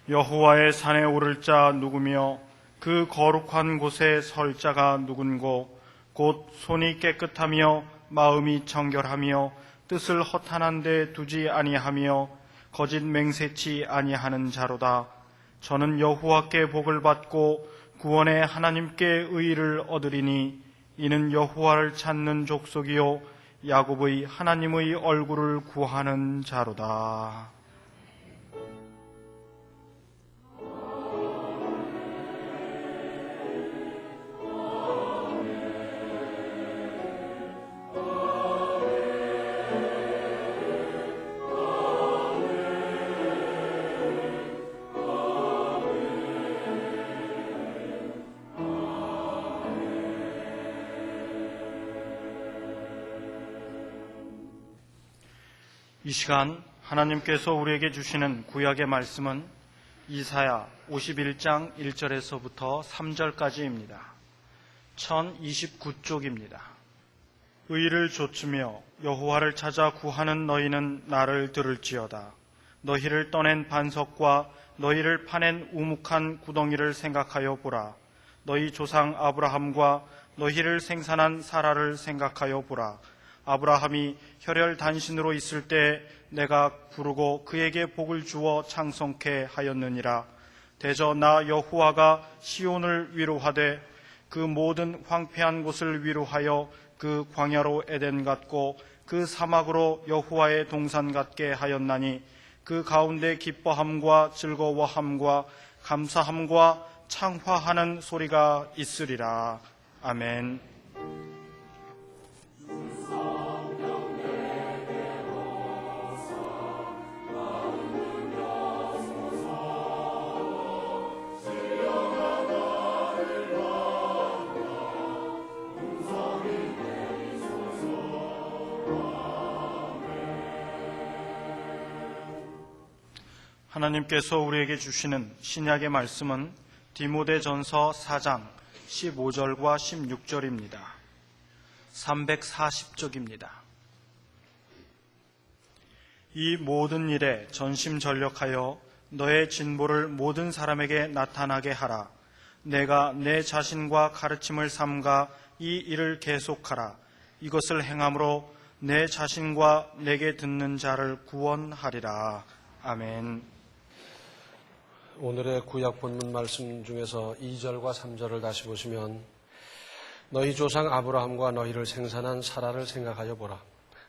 여호와의 산에 오를 자 누구며 그 거룩한 곳에 설 자가 누군고 곧 손이 깨끗하며 마음이 정결하며 뜻을 허탄한 데 두지 아니하며 거짓 맹세치 아니하는 자로다. 저는 여호와께 복을 받고 구원의 하나님께 의를 얻으리니 이는 여호와를 찾는 족속이요 야곱의 하나님의 얼굴을 구하는 자로다. 이 시간 하나님께서 우리에게 주시는 구약의 말씀은 이사야 51장 1절에서부터 3절까지입니다. 1029쪽입니다. 의를 좇으며 여호와를 찾아 구하는 너희는 나를 들을지어다. 너희를 떠낸 반석과 너희를 파낸 우묵한 구덩이를 생각하여 보라. 너희 조상 아브라함과 너희를 생산한 사라를 생각하여 보라. 아브라함이 혈혈 단신으로 있을 때 내가 부르고 그에게 복을 주어 창성케 하였느니라. 대저 나 여호와가 시온을 위로하되 그 모든 황폐한 곳을 위로하여 그 광야로 에덴 같고 그 사막으로 여호와의 동산 같게 하였나니 그 가운데 기뻐함과 즐거워함과 감사함과 창화하는 소리가 있으리라. 아멘. 하나님께서 우리에게 주시는 신약의 말씀은 디모데전서 4장 15절과 16절입니다. 340쪽입니다. 이 모든 일에 전심전력하여 너의 진보를 모든 사람에게 나타나게 하라. 내가 내 자신과 가르침을 삼가 이 일을 계속하라. 이것을 행함으로 내 자신과 내게 듣는 자를 구원하리라. 아멘. 오늘의 구약 본문 말씀 중에서 2절과 3절을 다시 보시면 너희 조상 아브라함과 너희를 생산한 사라를 생각하여 보라.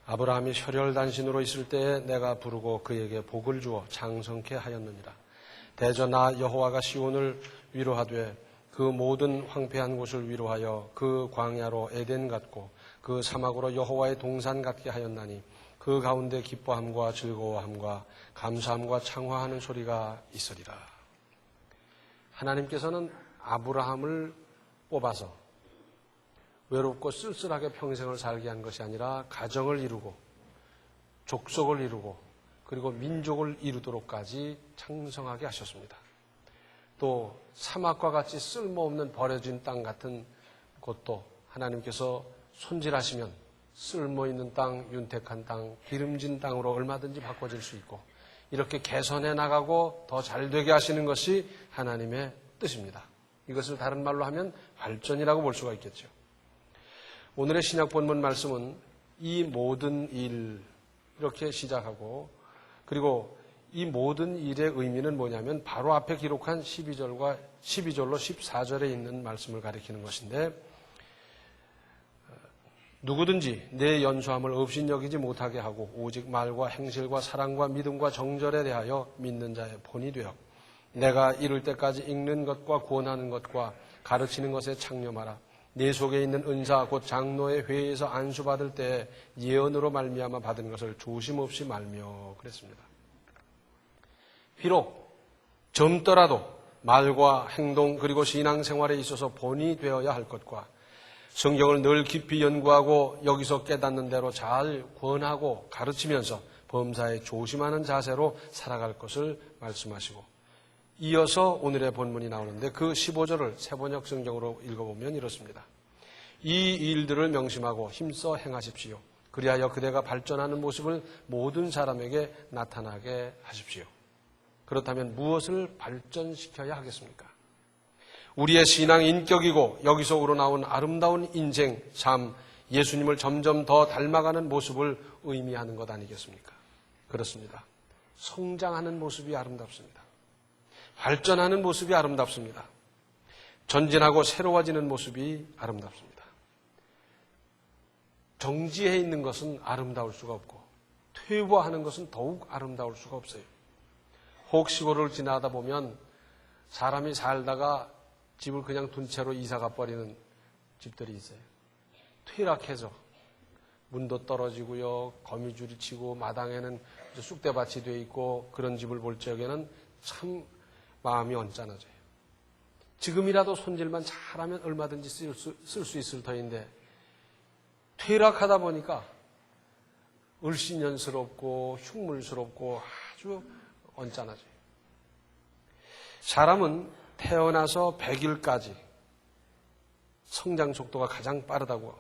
아브라함이 혈혈 단신으로 있을 때에 내가 부르고 그에게 복을 주어 장성케 하였느니라. 대저 나 여호와가 시온을 위로하되 그 모든 황폐한 곳을 위로하여 그 광야로 에덴 같고 그 사막으로 여호와의 동산 같게 하였나니 그 가운데 기뻐함과 즐거워함과 감사함과 창화하는 소리가 있으리라. 하나님께서는 아브라함을 뽑아서 외롭고 쓸쓸하게 평생을 살게 한 것이 아니라 가정을 이루고 족속을 이루고 그리고 민족을 이루도록까지 창성하게 하셨습니다. 또 사막과 같이 쓸모없는 버려진 땅 같은 곳도 하나님께서 손질하시면 쓸모있는 땅, 윤택한 땅, 기름진 땅으로 얼마든지 바꿔질 수 있고 이렇게 개선해 나가고 더 잘되게 하시는 것이 하나님의 뜻입니다. 이것을 다른 말로 하면 발전이라고 볼 수가 있겠죠. 오늘의 신약 본문 말씀은 이 모든 일 이렇게 시작하고 그리고 이 모든 일의 의미는 뭐냐면 바로 앞에 기록한 12절로 14절에 있는 말씀을 가리키는 것인데 누구든지 내 연소함을 업신여기지 못하게 하고 오직 말과 행실과 사랑과 믿음과 정절에 대하여 믿는 자의 본이 되어 내가 이룰 때까지 읽는 것과 구원하는 것과 가르치는 것에 창념하라. 내 속에 있는 은사 곧 장로의 회의에서 안수받을 때 예언으로 말미암아 받은 것을 조심없이 말며 그랬습니다. 비록 젊더라도 말과 행동 그리고 신앙생활에 있어서 본이 되어야 할 것과 성경을 늘 깊이 연구하고 여기서 깨닫는 대로 잘 권하고 가르치면서 범사에 조심하는 자세로 살아갈 것을 말씀하시고 이어서 오늘의 본문이 나오는데 그 15절을 새번역 성경으로 읽어보면 이렇습니다. 이 일들을 명심하고 힘써 행하십시오. 그리하여 그대가 발전하는 모습을 모든 사람에게 나타나게 하십시오. 그렇다면 무엇을 발전시켜야 하겠습니까? 우리의 신앙 인격이고 여기서 우러나온 아름다운 인생, 삶, 예수님을 점점 더 닮아가는 모습을 의미하는 것 아니겠습니까? 그렇습니다. 성장하는 모습이 아름답습니다. 발전하는 모습이 아름답습니다. 전진하고 새로워지는 모습이 아름답습니다. 정지해 있는 것은 아름다울 수가 없고 퇴보하는 것은 더욱 아름다울 수가 없어요. 혹 시골을 지나다 보면 사람이 살다가 집을 그냥 둔 채로 이사가 버리는 집들이 있어요. 퇴락해서 문도 떨어지고요, 거미줄이 치고 마당에는 쑥대밭이 돼 있고 그런 집을 볼 적에는 참 마음이 언짢아져요. 지금이라도 손질만 잘하면 얼마든지 쓸 수 있을 터인데 퇴락하다 보니까 을씨년스럽고 흉물스럽고 아주 언짢아져요. 사람은 태어나서 100일까지 성장 속도가 가장 빠르다고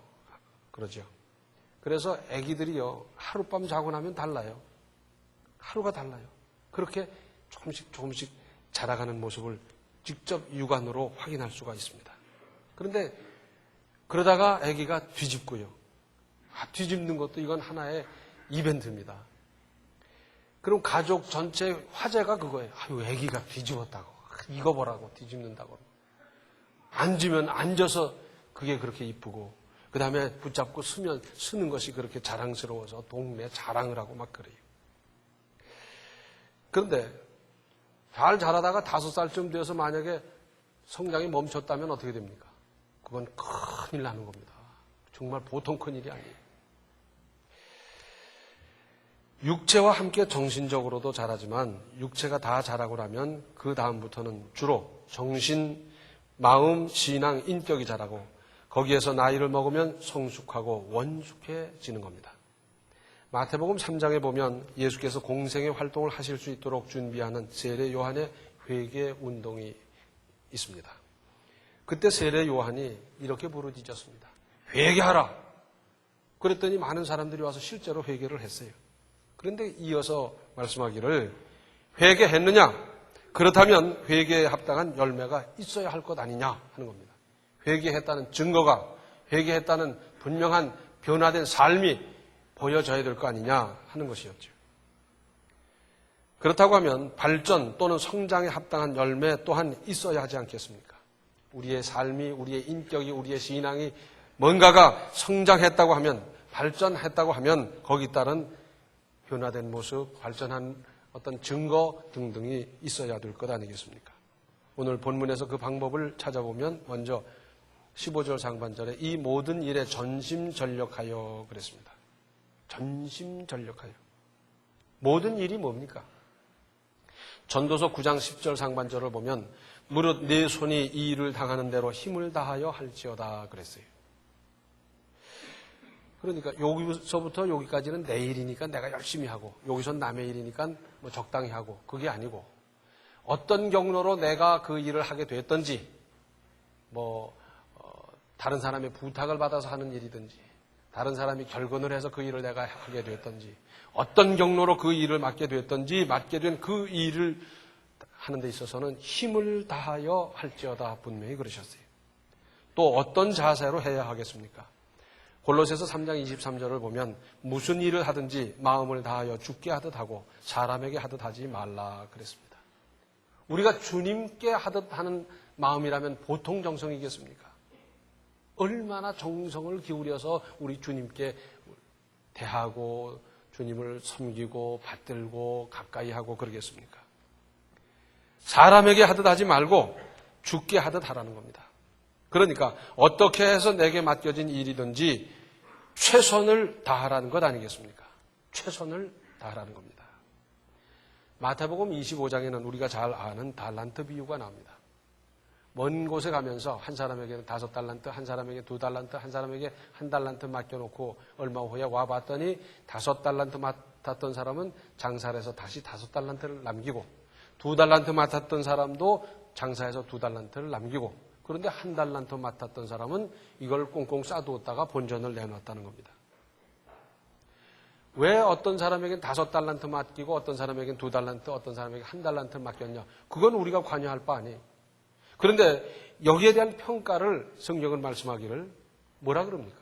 그러죠. 그래서 아기들이요, 하룻밤 자고 나면 달라요. 하루가 달라요. 그렇게 조금씩 자라가는 모습을 직접 육안으로 확인할 수가 있습니다. 그런데 그러다가 아기가 뒤집고요. 뒤집는 것도 이건 하나의 이벤트입니다. 그럼 가족 전체 화제가 그거예요. 아유, 아기가 뒤집었다고. 이거 보라고 뒤집는다고. 앉으면 앉아서 그게 그렇게 이쁘고 그 다음에 붙잡고 쓰는 것이 그렇게 자랑스러워서 동네 자랑을 하고 막 그래요. 그런데 잘 자라다가 5살쯤 되어서 만약에 성장이 멈췄다면 어떻게 됩니까? 그건 큰일 나는 겁니다. 정말 보통 큰일이 아니에요. 육체와 함께 정신적으로도 자라지만 육체가 다 자라고 나면 그 다음부터는 주로 정신, 마음, 신앙, 인격이 자라고 거기에서 나이를 먹으면 성숙하고 원숙해지는 겁니다. 마태복음 3장에 보면 예수께서 공생의 활동을 하실 수 있도록 준비하는 세례 요한의 회개 운동이 있습니다. 그때 세례 요한이 이렇게 부르짖었습니다. 회개하라! 그랬더니 많은 사람들이 와서 실제로 회개를 했어요. 그런데 이어서 말씀하기를 회개했느냐? 그렇다면 회개에 합당한 열매가 있어야 할 것 아니냐 하는 겁니다. 회개했다는 증거가, 회개했다는 분명한 변화된 삶이 보여져야 될 거 아니냐 하는 것이었죠. 그렇다고 하면 발전 또는 성장에 합당한 열매 또한 있어야 하지 않겠습니까? 우리의 삶이, 우리의 인격이, 우리의 신앙이 뭔가가 성장했다고 하면, 발전했다고 하면 거기 따른 변화된 모습, 발전한 어떤 증거 등등이 있어야 될 것 아니겠습니까? 오늘 본문에서 그 방법을 찾아보면 먼저 15절 상반절에 이 모든 일에 전심전력하여 그랬습니다. 전심전력하여. 모든 일이 뭡니까? 전도서 9장 10절 상반절을 보면 무릇 내 손이 이 일을 당하는 대로 힘을 다하여 할지어다 그랬어요. 그러니까 여기서부터 여기까지는 내 일이니까 내가 열심히 하고 여기선 남의 일이니까 뭐 적당히 하고 그게 아니고 어떤 경로로 내가 그 일을 하게 됐든지 다른 사람의 부탁을 받아서 하는 일이든지 다른 사람이 결근을 해서 그 일을 내가 하게 됐든지 어떤 경로로 그 일을 맡게 됐든지 맡게 된 그 일을 하는 데 있어서는 힘을 다하여 할지어다 분명히 그러셨어요. 또 어떤 자세로 해야 하겠습니까? 골로새서 3장 23절을 보면 무슨 일을 하든지 마음을 다하여 주께 하듯 하고 사람에게 하듯 하지 말라 그랬습니다. 우리가 주님께 하듯 하는 마음이라면 보통 정성이겠습니까? 얼마나 정성을 기울여서 우리 주님께 대하고 주님을 섬기고 받들고 가까이 하고 그러겠습니까? 사람에게 하듯 하지 말고 주께 하듯 하라는 겁니다. 그러니까 어떻게 해서 내게 맡겨진 일이든지 최선을 다하라는 것 아니겠습니까? 최선을 다하라는 겁니다. 마태복음 25장에는 우리가 잘 아는 달란트 비유가 나옵니다. 먼 곳에 가면서 한 사람에게는 5달란트, 한 사람에게 2달란트, 한 사람에게 1달란트 맡겨놓고 얼마 후에 와봤더니 5달란트 맡았던 사람은 장사를 해서 다시 5달란트를 남기고 2달란트 맡았던 사람도 장사해서 2달란트를 남기고 그런데 1달란트 맡았던 사람은 이걸 꽁꽁 싸두었다가 본전을 내놨다는 겁니다. 왜 어떤 사람에겐 5달란트 맡기고 어떤 사람에겐 2달란트, 어떤 사람에게 1달란트를 맡겼냐? 그건 우리가 관여할 바 아니에요. 그런데 여기에 대한 평가를 성경은 말씀하기를 뭐라 그럽니까?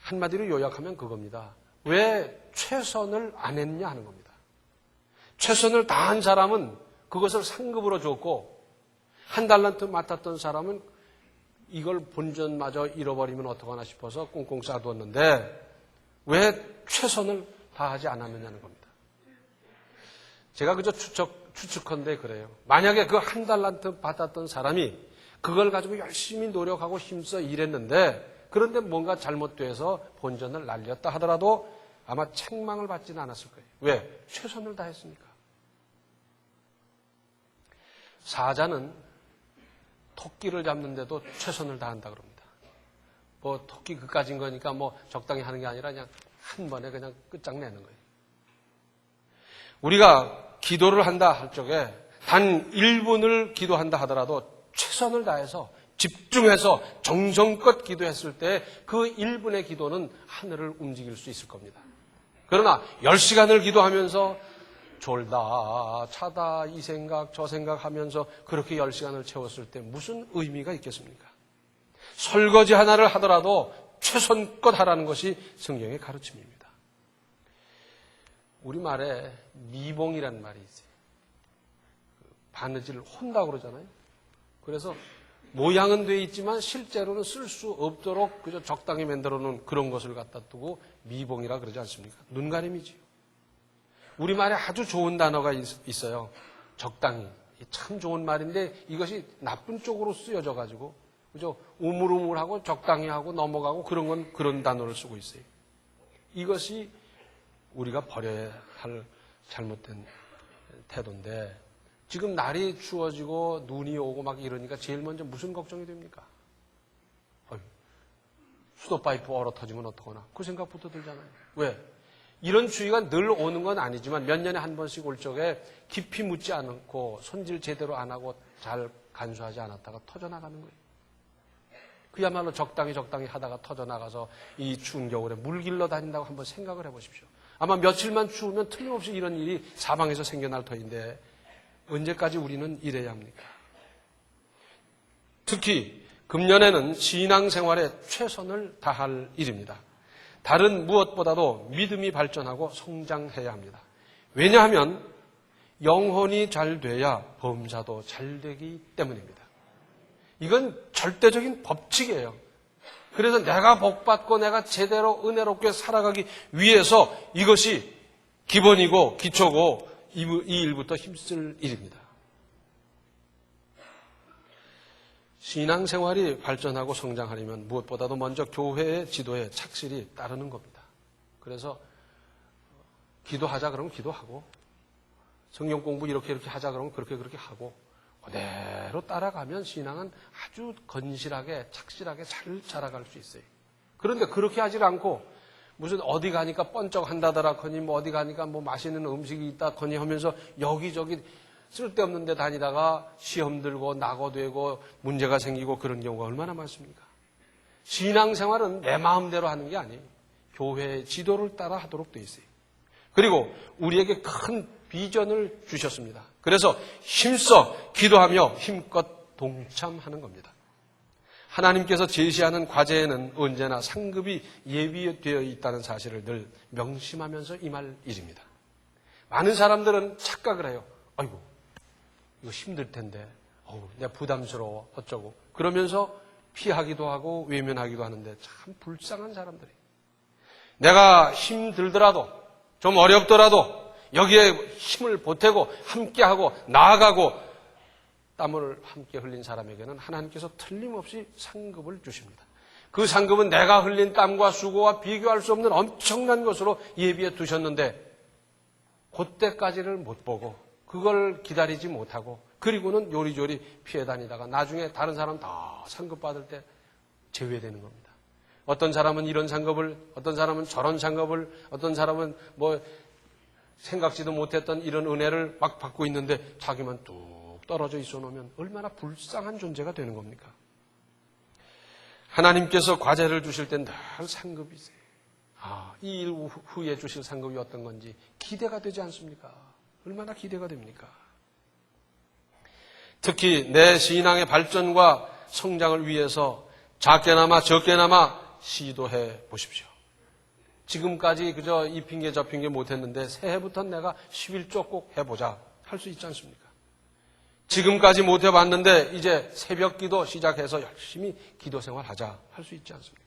한마디로 요약하면 그겁니다. 왜 최선을 안 했냐 하는 겁니다. 최선을 다한 사람은 그것을 상급으로 줬고 1달란트 맡았던 사람은 이걸 본전마저 잃어버리면 어떡하나 싶어서 꽁꽁 싸두었는데 왜 최선을 다하지 않았느냐는 겁니다. 제가 그저 추측컨대 그래요. 만약에 그 1달란트 받았던 사람이 그걸 가지고 열심히 노력하고 힘써 일했는데 그런데 뭔가 잘못돼서 본전을 날렸다 하더라도 아마 책망을 받지는 않았을 거예요. 왜? 최선을 다했으니까. 사자는 토끼를 잡는데도 최선을 다한다 그럽니다. 뭐 토끼 그까진 거니까 뭐 적당히 하는 게 아니라 그냥 한 번에 그냥 끝장내는 거예요. 우리가 기도를 한다 할 적에 단 1분을 기도한다 하더라도 최선을 다해서 집중해서 정성껏 기도했을 때 그 1분의 기도는 하늘을 움직일 수 있을 겁니다. 그러나 10시간을 기도하면서 졸다 차다 이 생각 저 생각 하면서 그렇게 10시간을 채웠을 때 무슨 의미가 있겠습니까? 설거지 하나를 하더라도 최선껏 하라는 것이 성경의 가르침입니다. 우리말에 미봉이라는 말이 있어요. 바느질을 혼다고 그러잖아요. 그래서 모양은 돼 있지만 실제로는 쓸 수 없도록 그저 적당히 만들어 놓은 그런 것을 갖다 두고 미봉이라 그러지 않습니까? 눈가림이지요. 우리말에 아주 좋은 단어가 있어요. 적당히. 참 좋은 말인데 이것이 나쁜 쪽으로 쓰여져 가지고 그죠? 우물우물하고 적당히 하고 넘어가고 그런 건 그런 단어를 쓰고 있어요. 이것이 우리가 버려야 할 잘못된 태도인데 지금 날이 추워지고 눈이 오고 막 이러니까 제일 먼저 무슨 걱정이 됩니까? 수도 파이프 얼어 터지면 어떡하나 그 생각부터 들잖아요. 왜? 이런 추위가 늘 오는 건 아니지만 몇 년에 한 번씩 올 적에 깊이 묻지 않고 손질 제대로 안 하고 잘 간수하지 않았다가 터져나가는 거예요. 그야말로 적당히 하다가 터져나가서 이 추운 겨울에 물 길러 다닌다고 한번 생각을 해보십시오. 아마 며칠만 추우면 틀림없이 이런 일이 사방에서 생겨날 터인데 언제까지 우리는 이래야 합니까? 특히 금년에는 신앙생활에 최선을 다할 일입니다. 다른 무엇보다도 믿음이 발전하고 성장해야 합니다. 왜냐하면 영혼이 잘 돼야 범사도 잘 되기 때문입니다. 이건 절대적인 법칙이에요. 그래서 내가 복받고 내가 제대로 은혜롭게 살아가기 위해서 이것이 기본이고 기초고 이 일부터 힘쓸 일입니다. 신앙생활이 발전하고 성장하려면 무엇보다도 먼저 교회의 지도에 착실히 따르는 겁니다. 그래서 기도하자 그러면 기도하고 성경 공부 이렇게 하자 그러면 그렇게 하고 그대로 따라가면 신앙은 아주 건실하게 착실하게 잘 자라갈 수 있어요. 그런데 그렇게 하지 않고 무슨 어디 가니까 번쩍한다더라 거니 뭐 어디 가니까 뭐 맛있는 음식이 있다 거니 하면서 여기저기 쓸데없는 데 다니다가 시험 들고 낙오되고 문제가 생기고 그런 경우가 얼마나 많습니까? 신앙생활은 내 마음대로 하는 게 아니에요. 교회의 지도를 따라 하도록 돼 있어요. 그리고 우리에게 큰 비전을 주셨습니다. 그래서 힘써 기도하며 힘껏 동참하는 겁니다. 하나님께서 제시하는 과제에는 언제나 상급이 예비되어 있다는 사실을 늘 명심하면서 임할 일입니다. 많은 사람들은 착각을 해요. 아이고, 이거 힘들 텐데, 내가 부담스러워, 어쩌고. 그러면서 피하기도 하고 외면하기도 하는데 참 불쌍한 사람들이에요. 내가 힘들더라도, 좀 어렵더라도 여기에 힘을 보태고 함께하고 나아가고 땀을 함께 흘린 사람에게는 하나님께서 틀림없이 상급을 주십니다. 그 상급은 내가 흘린 땀과 수고와 비교할 수 없는 엄청난 것으로 예비해 두셨는데 그때까지를 못 보고 그걸 기다리지 못하고 그리고는 요리조리 피해 다니다가 나중에 다른 사람 다 상급 받을 때 제외되는 겁니다. 어떤 사람은 이런 상급을, 어떤 사람은 저런 상급을, 어떤 사람은 뭐 생각지도 못했던 이런 은혜를 막 받고 있는데 자기만 뚝 떨어져 있어 놓으면 얼마나 불쌍한 존재가 되는 겁니까? 하나님께서 과제를 주실 땐 늘 상급이세요. 이 일 후에 주실 상급이 어떤 건지 기대가 되지 않습니까? 얼마나 기대가 됩니까? 특히 내 신앙의 발전과 성장을 위해서 작게나마 적게나마 시도해 보십시오. 지금까지 그저 이 핑계 저 핑계 못했는데 새해부터 내가 11조 꼭 해보자 할 수 있지 않습니까? 지금까지 못해봤는데 이제 새벽 기도 시작해서 열심히 기도 생활하자 할 수 있지 않습니까?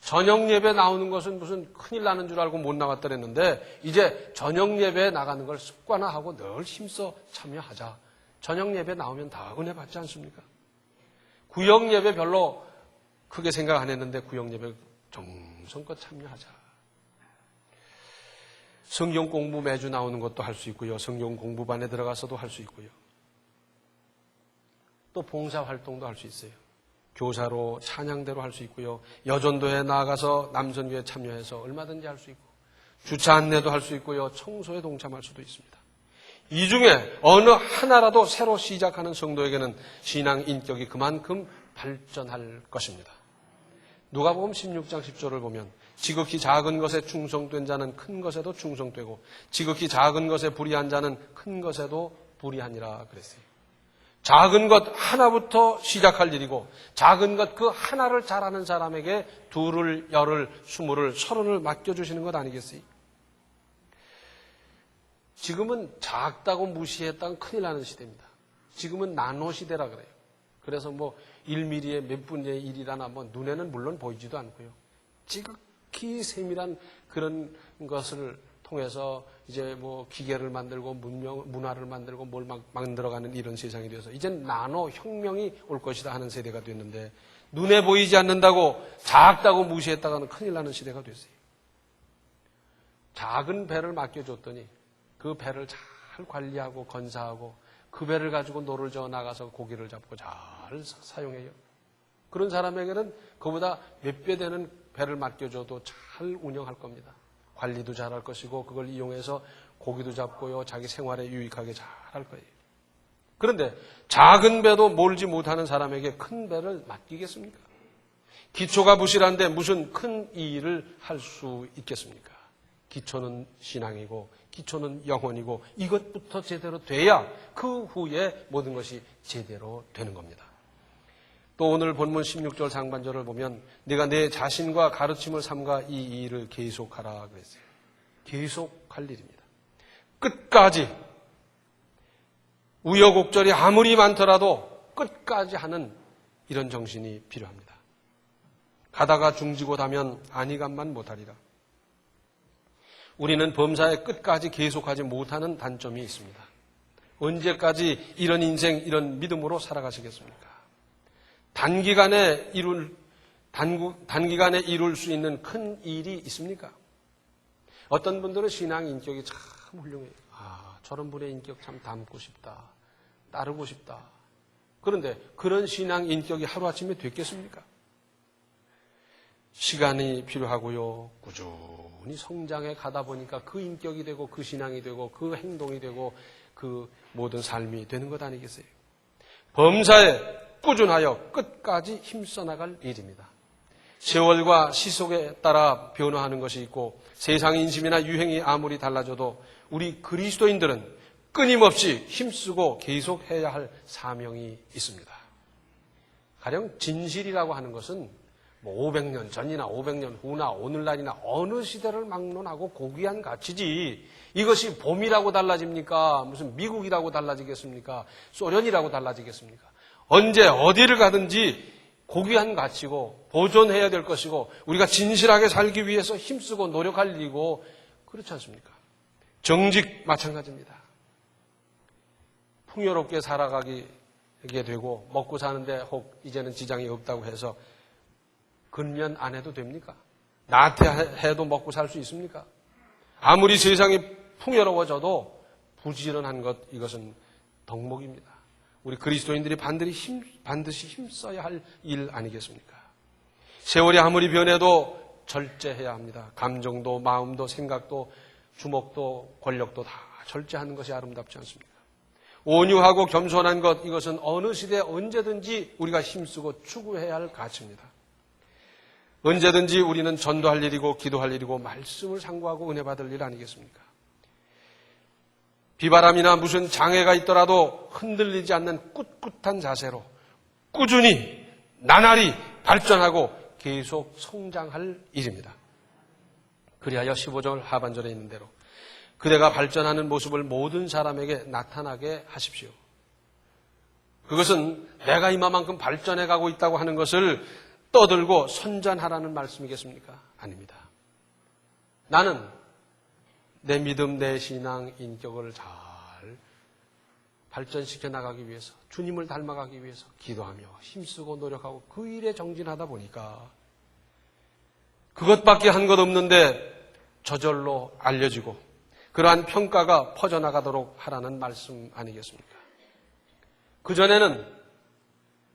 저녁 예배 나오는 것은 무슨 큰일 나는 줄 알고 못 나갔더랬는데 이제 저녁 예배에 나가는 걸 습관화하고 늘 힘써 참여하자. 저녁 예배 나오면 다 은혜 받지 않습니까? 구역 예배 별로 크게 생각 안 했는데 구역 예배 정성껏 참여하자. 성경 공부 매주 나오는 것도 할 수 있고요. 성경 공부반에 들어가서도 할 수 있고요. 또 봉사 활동도 할 수 있어요. 교사로 찬양대로 할 수 있고요. 여전도에 나아가서 남선교에 참여해서 얼마든지 할 수 있고 주차 안내도 할 수 있고요. 청소에 동참할 수도 있습니다. 이 중에 어느 하나라도 새로 시작하는 성도에게는 신앙 인격이 그만큼 발전할 것입니다. 누가복음 16장 10절을 보면 지극히 작은 것에 충성된 자는 큰 것에도 충성되고 지극히 작은 것에 불의한 자는 큰 것에도 불의하니라 그랬어요. 작은 것 하나부터 시작할 일이고 작은 것 그 하나를 잘하는 사람에게 둘을, 열을, 스물을, 서른을 맡겨주시는 것 아니겠어요? 지금은 작다고 무시했다면 큰일 나는 시대입니다. 지금은 나노 시대라 그래요. 그래서 뭐 1mm의 몇 분의 1이라나 뭐 눈에는 물론 보이지도 않고요. 지극히 세밀한 그런 것을 통해서 이제 뭐 기계를 만들고 문화를 만들고 뭘 막 만들어가는 이런 세상이 되어서 이젠 나노 혁명이 올 것이다 하는 세대가 됐는데 눈에 보이지 않는다고 작다고 무시했다가는 큰일 나는 시대가 됐어요. 작은 배를 맡겨줬더니 그 배를 잘 관리하고 건사하고 그 배를 가지고 노를 저어 나가서 고기를 잡고 잘 사용해요. 그런 사람에게는 그보다 몇 배 되는 배를 맡겨줘도 잘 운영할 겁니다. 관리도 잘할 것이고 그걸 이용해서 고기도 잡고요. 자기 생활에 유익하게 잘할 거예요. 그런데 작은 배도 몰지 못하는 사람에게 큰 배를 맡기겠습니까? 기초가 부실한데 무슨 큰 일을 할 수 있겠습니까? 기초는 신앙이고 기초는 영혼이고 이것부터 제대로 돼야 그 후에 모든 것이 제대로 되는 겁니다. 또 오늘 본문 16절 상반절을 보면 네가 내 자신과 가르침을 삼가 이 일을 계속하라 그랬어요. 계속할 일입니다. 끝까지 우여곡절이 아무리 많더라도 끝까지 하는 이런 정신이 필요합니다. 가다가 중지고 다면 안희감만 못하리라. 우리는 범사의 끝까지 계속하지 못하는 단점이 있습니다. 언제까지 이런 인생, 이런 믿음으로 살아가시겠습니까? 단기간에 이룰 수 있는 큰 일이 있습니까? 어떤 분들은 신앙 인격이 참 훌륭해요. 저런 분의 인격 참 닮고 싶다. 따르고 싶다. 그런데 그런 신앙 인격이 하루아침에 됐겠습니까? 시간이 필요하고요. 꾸준히 성장해 가다 보니까 그 인격이 되고 그 신앙이 되고 그 행동이 되고 그 모든 삶이 되는 것 아니겠어요? 범사에 꾸준하여 끝까지 힘써 나갈 일입니다. 세월과 시속에 따라 변화하는 것이 있고 세상 인심이나 유행이 아무리 달라져도 우리 그리스도인들은 끊임없이 힘쓰고 계속해야 할 사명이 있습니다. 가령 진실이라고 하는 것은 500년 전이나 500년 후나 오늘날이나 어느 시대를 막론하고 고귀한 가치지 이것이 봄이라고 달라집니까? 무슨 미국이라고 달라지겠습니까? 소련이라고 달라지겠습니까? 언제 어디를 가든지 고귀한 가치고 보존해야 될 것이고 우리가 진실하게 살기 위해서 힘쓰고 노력할 일이고 그렇지 않습니까? 정직 마찬가지입니다. 풍요롭게 살아가게 되고 먹고 사는데 혹 이제는 지장이 없다고 해서 근면 안 해도 됩니까? 나태해도 먹고 살 수 있습니까? 아무리 세상이 풍요로워져도 부지런한 것 이것은 덕목입니다. 우리 그리스도인들이 반드시 힘써야 할 일 아니겠습니까? 세월이 아무리 변해도 절제해야 합니다. 감정도 마음도 생각도 주목도 권력도 다 절제하는 것이 아름답지 않습니까? 온유하고 겸손한 것 이것은 어느 시대 언제든지 우리가 힘쓰고 추구해야 할 가치입니다. 언제든지 우리는 전도할 일이고 기도할 일이고 말씀을 상고하고 은혜 받을 일 아니겠습니까? 비바람이나 무슨 장애가 있더라도 흔들리지 않는 꿋꿋한 자세로 꾸준히 나날이 발전하고 계속 성장할 일입니다. 그리하여 15절 하반절에 있는 대로 그대가 발전하는 모습을 모든 사람에게 나타나게 하십시오. 그것은 내가 이만큼 발전해 가고 있다고 하는 것을 떠들고 선전하라는 말씀이겠습니까? 아닙니다. 나는 내 믿음, 내 신앙, 인격을 잘 발전시켜 나가기 위해서, 주님을 닮아가기 위해서 기도하며 힘쓰고 노력하고 그 일에 정진하다 보니까 그것밖에 한 것 없는데 저절로 알려지고 그러한 평가가 퍼져나가도록 하라는 말씀 아니겠습니까? 그전에는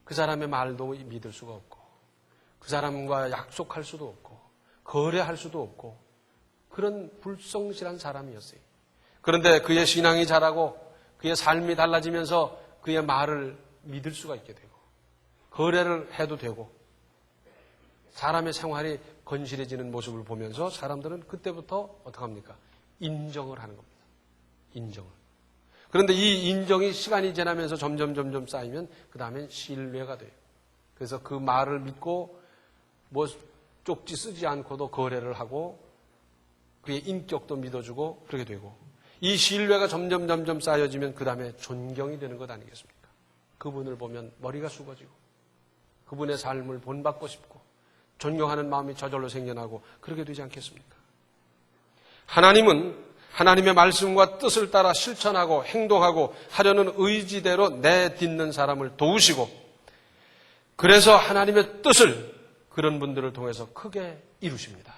그 사람의 말도 믿을 수가 없고 그 사람과 약속할 수도 없고 거래할 수도 없고 그런 불성실한 사람이었어요. 그런데 그의 신앙이 자라고 그의 삶이 달라지면서 그의 말을 믿을 수가 있게 되고 거래를 해도 되고 사람의 생활이 건실해지는 모습을 보면서 사람들은 그때부터 어떡합니까? 인정을 하는 겁니다. 인정을. 그런데 이 인정이 시간이 지나면서 점점 쌓이면 그 다음엔 신뢰가 돼요. 그래서 그 말을 믿고 뭐 쪽지 쓰지 않고도 거래를 하고 그의 인격도 믿어주고 그렇게 되고 이 신뢰가 점점 쌓여지면 그 다음에 존경이 되는 것 아니겠습니까? 그분을 보면 머리가 숙어지고 그분의 삶을 본받고 싶고 존경하는 마음이 저절로 생겨나고 그렇게 되지 않겠습니까? 하나님은 하나님의 말씀과 뜻을 따라 실천하고 행동하고 하려는 의지대로 내딛는 사람을 도우시고 그래서 하나님의 뜻을 그런 분들을 통해서 크게 이루십니다.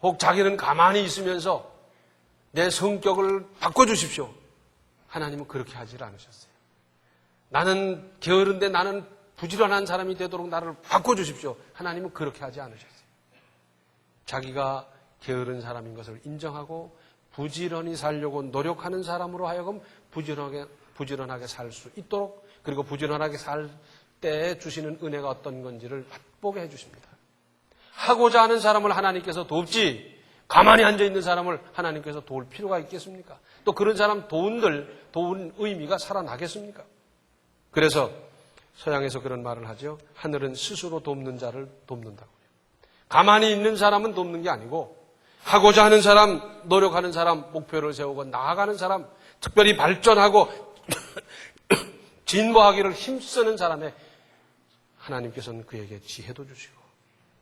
혹 자기는 가만히 있으면서 내 성격을 바꿔주십시오. 하나님은 그렇게 하질 않으셨어요. 나는 게으른데 나는 부지런한 사람이 되도록 나를 바꿔주십시오. 하나님은 그렇게 하지 않으셨어요. 자기가 게으른 사람인 것을 인정하고 부지런히 살려고 노력하는 사람으로 하여금 부지런하게 살 수 있도록 그리고 부지런하게 살 때에 주시는 은혜가 어떤 건지를 맛보게 해주십니다. 하고자 하는 사람을 하나님께서 돕지 가만히 앉아있는 사람을 하나님께서 도울 필요가 있겠습니까? 또 그런 사람 도운 의미가 살아나겠습니까? 그래서 서양에서 그런 말을 하죠. 하늘은 스스로 돕는 자를 돕는다고요. 가만히 있는 사람은 돕는 게 아니고 하고자 하는 사람, 노력하는 사람, 목표를 세우고 나아가는 사람, 특별히 발전하고 진보하기를 힘쓰는 사람에 하나님께서는 그에게 지혜도 주시고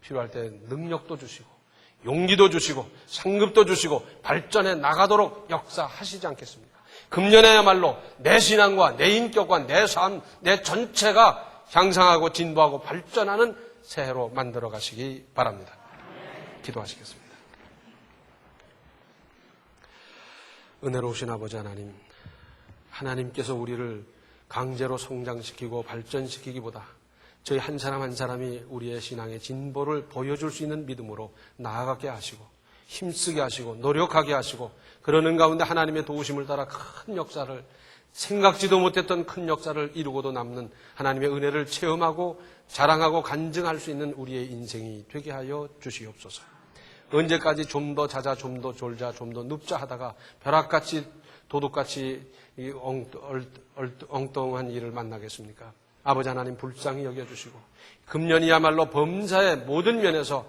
필요할 때 능력도 주시고 용기도 주시고 상급도 주시고 발전해 나가도록 역사하시지 않겠습니까? 금년에야말로 내 신앙과 내 인격과 내 삶, 내 전체가 향상하고 진보하고 발전하는 새해로 만들어 가시기 바랍니다. 기도하시겠습니다. 은혜로우신 아버지 하나님, 하나님께서 우리를 강제로 성장시키고 발전시키기보다 저희 한 사람 한 사람이 우리의 신앙의 진보를 보여줄 수 있는 믿음으로 나아가게 하시고 힘쓰게 하시고 노력하게 하시고 그러는 가운데 하나님의 도우심을 따라 큰 역사를 생각지도 못했던 큰 역사를 이루고도 남는 하나님의 은혜를 체험하고 자랑하고 간증할 수 있는 우리의 인생이 되게 하여 주시옵소서. 언제까지 좀 더 자자, 좀 더 졸자, 좀 더 눕자 하다가 벼락같이 도둑같이 엉뚱한 일을 만나겠습니까? 아버지 하나님 불쌍히 여겨주시고 금년이야말로 범사의 모든 면에서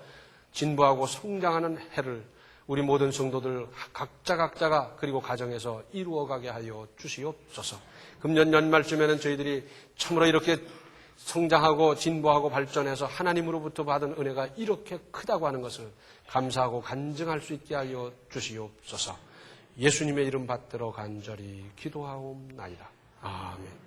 진보하고 성장하는 해를 우리 모든 성도들 각자가 그리고 가정에서 이루어가게 하여 주시옵소서. 금년 연말쯤에는 저희들이 참으로 이렇게 성장하고 진보하고 발전해서 하나님으로부터 받은 은혜가 이렇게 크다고 하는 것을 감사하고 간증할 수 있게 하여 주시옵소서. 예수님의 이름 받들어 간절히 기도하옵나이다. 아멘.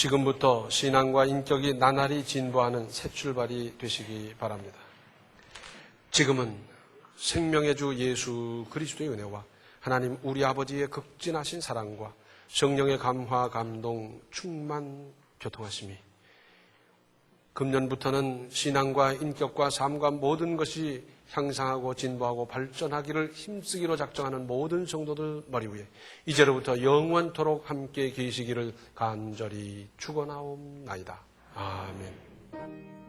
지금부터 신앙과 인격이 나날이 진보하는 새 출발이 되시기 바랍니다. 지금은 생명의 주 예수 그리스도의 은혜와 하나님 우리 아버지의 극진하신 사랑과 성령의 감화, 감동, 충만, 교통하심이 금년부터는 신앙과 인격과 삶과 모든 것이 향상하고 진보하고 발전하기를 힘쓰기로 작정하는 모든 성도들 머리 위에 이제로부터 영원토록 함께 계시기를 간절히 축원하옵나이다. 아멘.